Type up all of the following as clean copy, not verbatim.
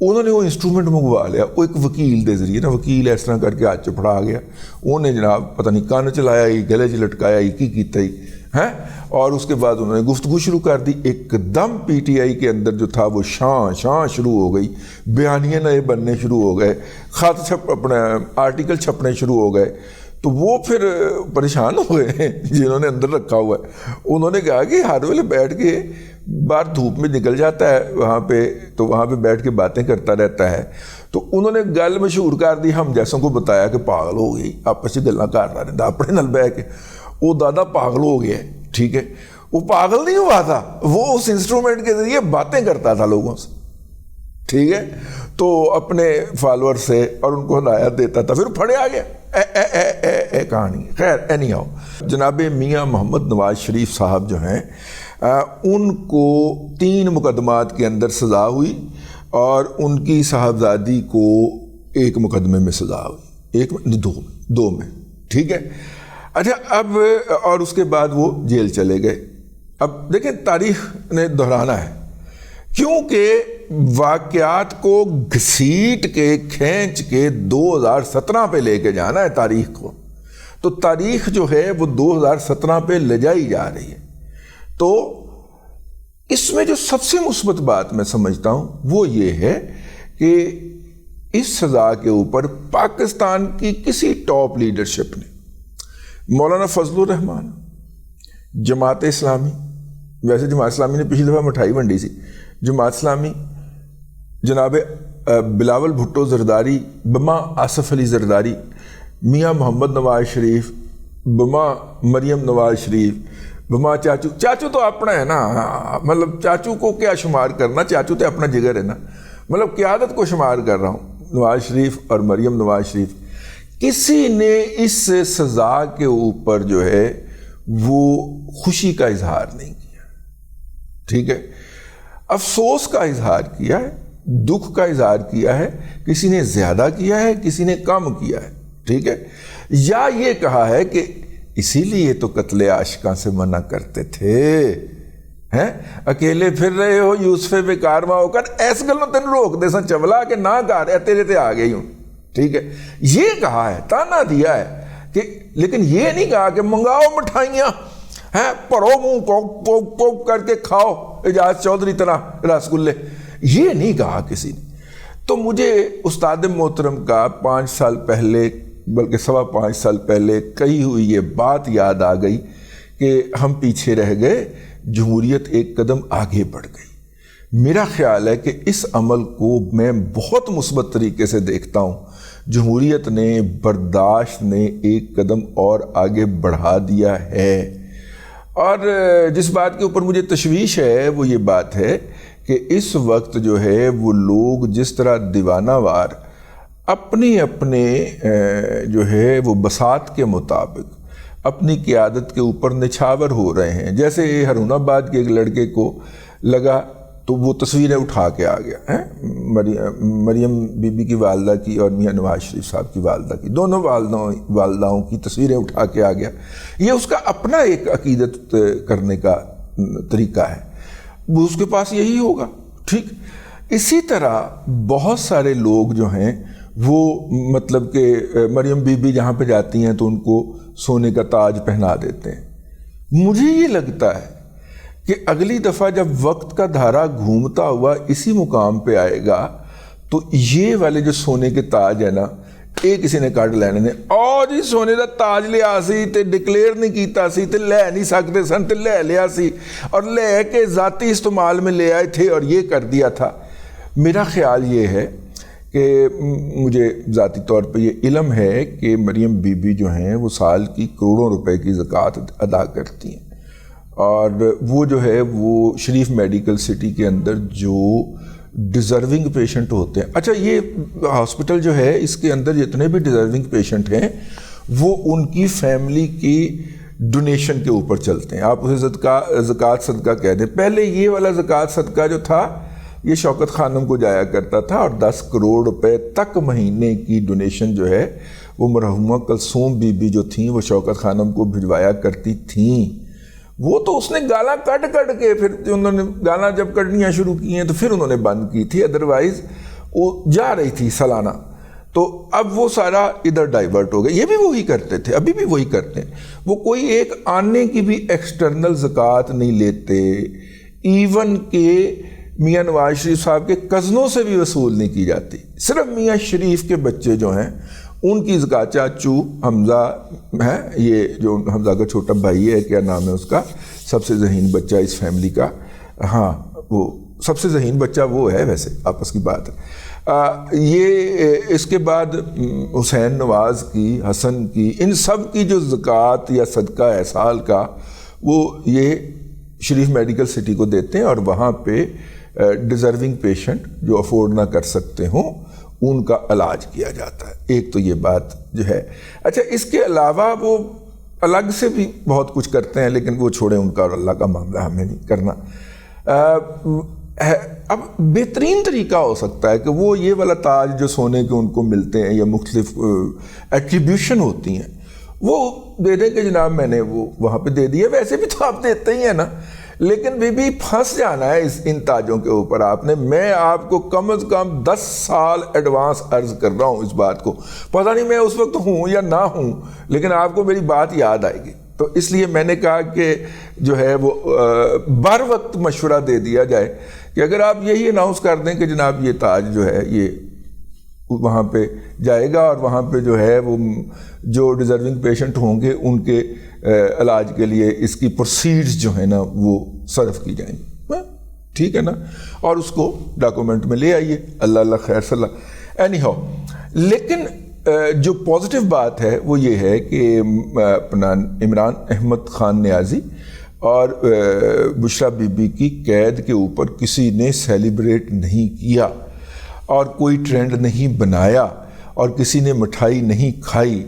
انہوں نے وہ انسٹرومنٹ منگوا لیا, وہ ایک وکیل دے ذریعے نا, وکیل اس طرح کر کے ہاتھ 'چ پھڑا گیا, انہیں جناب پتہ نہیں کان چلایا ہی, گلے 'چ لٹکایا ہی, کی کیتا ہی ہیں, اور اس کے بعد انہوں نے گفتگو شروع کر دی. ایک دم پی ٹی آئی کے اندر جو تھا وہ شاں شروع ہو گئی, بیانیے نئے بننے شروع ہو گئے, خط اپنا آرٹیکل چھپنے شروع ہو گئے. تو وہ پھر پریشان ہو گئے جنہوں نے اندر رکھا ہوا ہے. انہوں نے کہا کہ ہر ویلے بیٹھ کے باہر دھوپ میں نکل جاتا ہے وہاں پہ, تو وہاں پہ بیٹھ کے باتیں کرتا رہتا ہے. تو انہوں نے گل مشہور کر دی, ہم جیسوں کو بتایا کہ پاگل ہو گئی, آپس سے گلاں کر رہا رہتا اپنے نال بہ کے, وہ دادا پاگل ہو گیا. ٹھیک ہے, وہ پاگل نہیں ہوا تھا, وہ اس انسٹرومنٹ کے ذریعے باتیں کرتا تھا لوگوں سے. ٹھیک ہے, تو اپنے فالوور سے, اور ان کو ہدایت دیتا تھا, پھر پھڑے آ گیا. کہانی خیر اینی ہاؤ. جناب میاں محمد نواز شریف صاحب جو ہیں ان کو 3 مقدمات کے اندر سزا ہوئی, اور ان کی صاحبزادی کو 1 مقدمے میں سزا ہوئی, 2 میں. ٹھیک ہے, اچھا اب اور اس کے بعد وہ جیل چلے گئے. اب دیکھیں تاریخ نے دہرانا ہے, کیونکہ واقعات کو گھسیٹ کے کھینچ کے 2017 پہ لے کے جانا ہے تاریخ کو, تو تاریخ جو ہے وہ 2017 پہ لے جائی جا رہی ہے. تو اس میں جو سب سے مثبت بات میں سمجھتا ہوں وہ یہ ہے کہ اس سزا کے اوپر پاکستان کی کسی ٹاپ لیڈرشپ نے, مولانا فضل الرحمان, جماعت اسلامی, ویسے جماعت اسلامی نے پچھلی دفعہ مٹھائی ونڈی سی, جماعت اسلامی, جناب بلاول بھٹو زرداری بما آصف علی زرداری, میاں محمد نواز شریف بما مریم نواز شریف بما چاچو تو اپنا ہے نا, مطلب چاچو کو کیا شمار کرنا, چاچو تو اپنا جگر ہے نا, مطلب قیادت کو شمار کر رہا ہوں, نواز شریف اور مریم نواز شریف. کسی نے اس سزا کے اوپر جو ہے وہ خوشی کا اظہار نہیں کیا. ٹھیک ہے, افسوس کا اظہار کیا ہے, دکھ کا اظہار کیا ہے, کسی نے زیادہ کیا ہے, کسی نے کم کیا ہے. ٹھیک ہے, یا یہ کہا ہے کہ اسی لیے تو قتل عاشقاں سے منع کرتے تھے, ہیں اکیلے پھر رہے ہو یوسف بے کارواں ہو کر, ایس گلوں تین روک دے سن چولا کہ نہ کر تیرے تے آ گئی ہوں. ٹھیک ہے, یہ کہا ہے, تانا دیا ہے کہ, لیکن یہ نہیں کہا کہ منگاؤ مٹھائیاں, ہیں پڑھو منہ کو کر کے کھاؤ اعجاز چودھری طرح رس گلے, یہ نہیں کہا کسی نے. تو مجھے استاد محترم کا 5 سال پہلے بلکہ 5.25 سال پہلے کہی ہوئی یہ بات یاد آ گئی کہ ہم پیچھے رہ گئے, جمہوریت ایک قدم آگے بڑھ گئی. میرا خیال ہے کہ اس عمل کو میں بہت مثبت طریقے سے دیکھتا ہوں. جمہوریت نے, برداشت نے ایک قدم اور آگے بڑھا دیا ہے. اور جس بات کے اوپر مجھے تشویش ہے وہ یہ بات ہے کہ اس وقت جو ہے وہ لوگ جس طرح دیوانہ وار اپنے جو ہے وہ بساط کے مطابق اپنی قیادت کے اوپر نچھاور ہو رہے ہیں. جیسے ہارون آباد کے ایک لڑکے کو لگا تو وہ تصویریں اٹھا کے آ گیا, مریم بی بی کی والدہ کی اور میاں نواز شریف صاحب کی والدہ کی, دونوں والداؤں کی تصویریں اٹھا کے آ گیا. یہ اس کا اپنا ایک عقیدت کرنے کا طریقہ ہے, وہ اس کے پاس یہی ہوگا. ٹھیک, اسی طرح بہت سارے لوگ جو ہیں وہ مطلب کہ مریم بی بی جہاں پہ جاتی ہیں تو ان کو سونے کا تاج پہنا دیتے ہیں. مجھے یہ لگتا ہے کہ اگلی دفعہ جب وقت کا دھارا گھومتا ہوا اسی مقام پہ آئے گا تو یہ والے جو سونے کے تاج ہے نا, ਇਹ ਕਿਸੇ ਨੇ ਕੱਢ ਲੈਣੇ ਨੇ. ਉਹ ਜੀ ਸੋਨੇ ਦਾ ਤਾਜ ਲਿਆ ਸੀ ਤੇ ਡਿਕਲੇਅਰ ਨਹੀਂ ਕੀਤਾ ਸੀ ਤੇ ਲੈ ਨਹੀਂ ਸਕਦੇ ਸਨ ਤੇ ਲੈ ਲਿਆ ਸੀ اور لے کے ذاتی استعمال میں لے آئے تھے اور یہ کر دیا تھا. میرا خیال یہ ہے کہ مجھے ذاتی طور پہ یہ علم ہے کہ مریم بی بی جو ہیں وہ سال کی کروڑوں روپے کی زکوٰۃ ادا کرتی ہیں, اور وہ جو ہے وہ شریف میڈیکل سٹی کے اندر جو ڈیزرونگ پیشنٹ ہوتے ہیں, اچھا یہ ہاسپٹل جو ہے اس کے اندر جتنے بھی ڈیزرونگ پیشنٹ ہیں وہ ان کی فیملی کی ڈونیشن کے اوپر چلتے ہیں. آپ اسے زکوٰۃ صدقہ کہہ دیں. پہلے یہ والا زکوٰۃ صدقہ جو تھا یہ شوکت خانم کو جایا کرتا تھا, اور 10 کروڑ روپے تک مہینے کی ڈونیشن جو ہے وہ مرحومہ کلثوم بی بی جو تھیں وہ شوکت خانم کو بھجوایا کرتی تھیں. وہ تو اس نے گالاں کٹ کے پھر انہوں نے گالاں جب کٹنیاں شروع کی ہیں تو پھر انہوں نے بند کی تھی, ادروائز وہ جا رہی تھی سالانہ، تو اب وہ سارا ادھر ڈائیورٹ ہو گیا. یہ بھی وہی کرتے تھے، ابھی بھی وہی کرتے ہیں. وہ کوئی ایک آنے کی بھی ایکسٹرنل زکوٰۃ نہیں لیتے، ایون کہ میاں نواز شریف صاحب کے کزنوں سے بھی وصول نہیں کی جاتی. صرف میاں شریف کے بچے جو ہیں ان کی زکوٰۃ، چاچو حمزہ ہے، یہ جو حمزہ کا چھوٹا بھائی ہے، کیا نام ہے اس کا، سب سے ذہین بچہ اس فیملی کا، ہاں وہ سب سے ذہین بچہ وہ ہے، ویسے آپس کی بات ہے. یہ اس کے بعد حسین نواز کی، حسن کی، ان سب کی جو زکوٰۃ یا صدقہ ہے سال کا، وہ یہ شریف میڈیکل سٹی کو دیتے ہیں، اور وہاں پہ ڈیزرونگ پیشنٹ جو افورڈ نہ کر سکتے ہوں ان کا علاج کیا جاتا ہے. ایک تو یہ بات جو ہے. اچھا، اس کے علاوہ وہ الگ سے بھی بہت کچھ کرتے ہیں، لیکن وہ چھوڑیں، ان کا اور اللہ کا معاملہ ہمیں نہیں کرنا. اب بہترین طریقہ ہو سکتا ہے کہ وہ یہ والا تاج جو سونے کے ان کو ملتے ہیں یا مختلف ایٹریبیوشن ہوتی ہیں وہ دے دیں کہ جناب میں نے وہ وہاں پہ دے دیا. ویسے بھی تو آپ دیتے ہی ہیں نا، لیکن بھی پھنس جانا ہے ان تاجوں کے اوپر آپ نے. میں آپ کو کم از کم 10 سال ایڈوانس عرض کر رہا ہوں اس بات کو. پتہ نہیں میں اس وقت ہوں یا نہ ہوں، لیکن آپ کو میری بات یاد آئے گی. تو اس لیے میں نے کہا کہ جو ہے وہ بر وقت مشورہ دے دیا جائے کہ اگر آپ یہی اناؤنس کر دیں کہ جناب یہ تاج جو ہے یہ وہاں پہ جائے گا، اور وہاں پہ جو ہے وہ جو ڈیزرونگ پیشنٹ ہوں گے ان کے علاج کے لیے اس کی پروسیڈز جو ہیں نا وہ صرف کی جائیں گی، ٹھیک ہے نا، اور اس کو ڈاکومنٹ میں لے آئیے. اللہ اللہ خیر صلی اللہ. اینی ہاؤ، لیکن جو پازیٹیو بات ہے وہ یہ ہے کہ اپنا عمران احمد خان نیازی اور بشرا بی بی کی قید کے اوپر کسی نے سیلیبریٹ نہیں کیا، اور کوئی ٹرینڈ نہیں بنایا، اور کسی نے مٹھائی نہیں کھائی،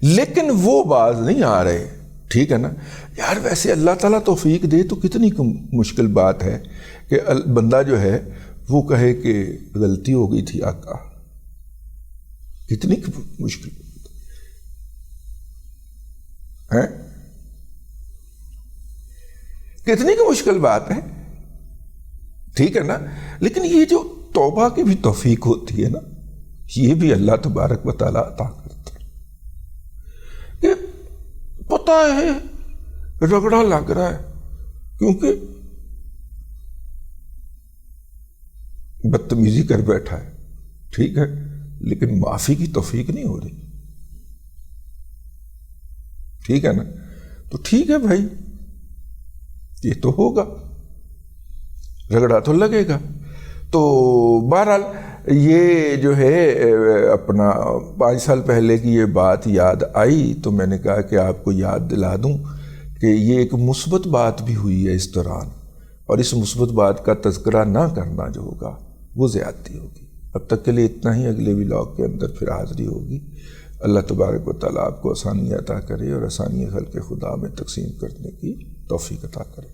لیکن وہ باز نہیں آ رہے. ٹھیک ہے نا یار. ویسے اللہ تعالیٰ توفیق دے تو کتنی مشکل بات ہے کہ بندہ جو ہے وہ کہے کہ غلطی ہو گئی تھی آقا. کتنی مشکل ہے، کتنی کی مشکل بات ہے. ٹھیک ہے نا. لیکن یہ جو توبہ کی بھی توفیق ہوتی ہے نا، یہ بھی اللہ تبارک و تعالیٰ عطا کرتا ہے. کہ پتہ ہے رگڑا لگ رہا ہے کیونکہ بدتمیزی کر بیٹھا ہے، ٹھیک ہے، لیکن معافی کی توفیق نہیں ہو رہی. ٹھیک ہے نا. تو ٹھیک ہے بھائی، یہ تو ہوگا، رگڑا تو لگے گا. تو بہرحال یہ جو ہے اپنا 5 سال پہلے کی یہ بات یاد آئی تو میں نے کہا کہ آپ کو یاد دلا دوں کہ یہ ایک مثبت بات بھی ہوئی ہے اس دوران، اور اس مثبت بات کا تذکرہ نہ کرنا جو ہوگا وہ زیادتی ہوگی. اب تک کے لیے اتنا ہی. اگلے ولاگ کے اندر پھر حاضری ہوگی. اللہ تبارک و تعالیٰ آپ کو آسانی عطا کرے اور آسانی خلق خدا میں تقسیم کرنے کی توفیق عطا کرے.